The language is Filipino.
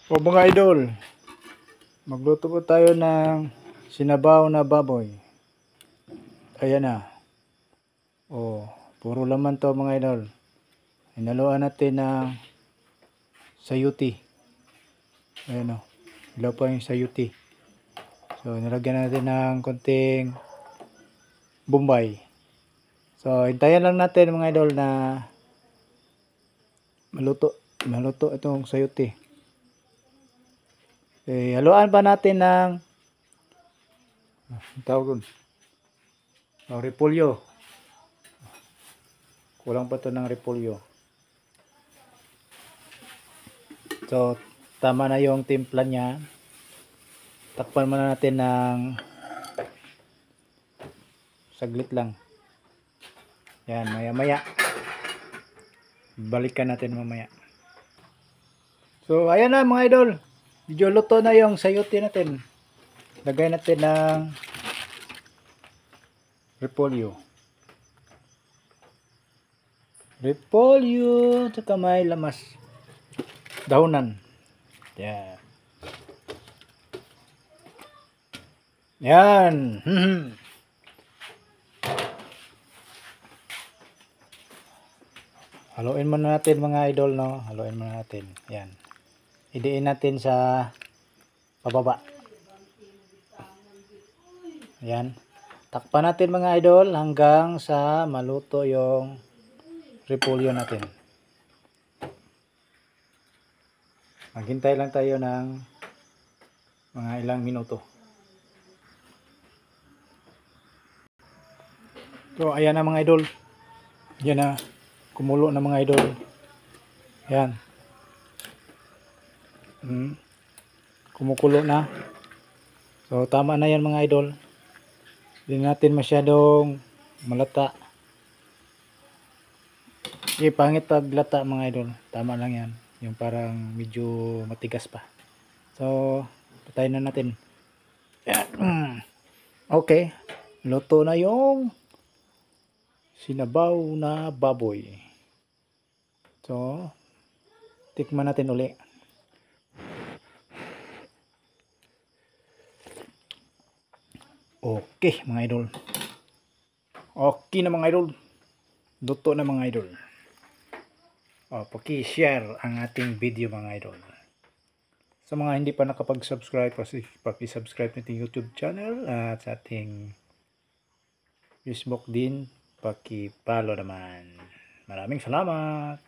O mga idol, magluto po tayo ng sinabaw na baboy. Ayan na. O, puro laman to mga idol. Hinaluan natin ng sayuti. Ayan o. Hilaw pa yung sayuti. So, nilagyan natin ng konting bombay. So, hintayin lang natin mga idol na maluto itong sayuti. Haluan pa natin ng tawag repolyo. Kulang pa to ng repolyo. So, tama na yung timpla niya. Takpan muna natin ng saglit lang. Yan, maya-maya. Balikan natin mamaya. So, ayan na mga idol. Medyo luto na yung sayuti natin. Lagay natin ng repolyo. Repolyo, tsaka may lamas. Dahunan. Yan. Yan. Haluin muna natin mga idol, no? Haluin muna natin. Yan. Idiin natin sa pababa. Yan. Takpan natin mga idol hanggang sa maluto yung repolyo natin. Maghintay lang tayo ng mga ilang minuto. So, ayan na mga idol. Yan na. Kumulo na mga idol. Yan. Kumukulo na. So, tama na yan mga idol. Hindi natin masyadong malata. Pangit pag lata mga idol. Tama lang yan. Yung parang medyo matigas pa. So, patayin na natin. Yan. Okay. Luto na yung sinabaw na baboy. So, tikman natin uli. Okay mga idol. Okay na mga idol. Luto na mga idol. Paki-share ang ating video mga idol. Sa mga hindi pa nakapag-subscribe, paki-subscribe natin YouTube channel at sa ating Facebook din, paki-follow naman. Maraming salamat.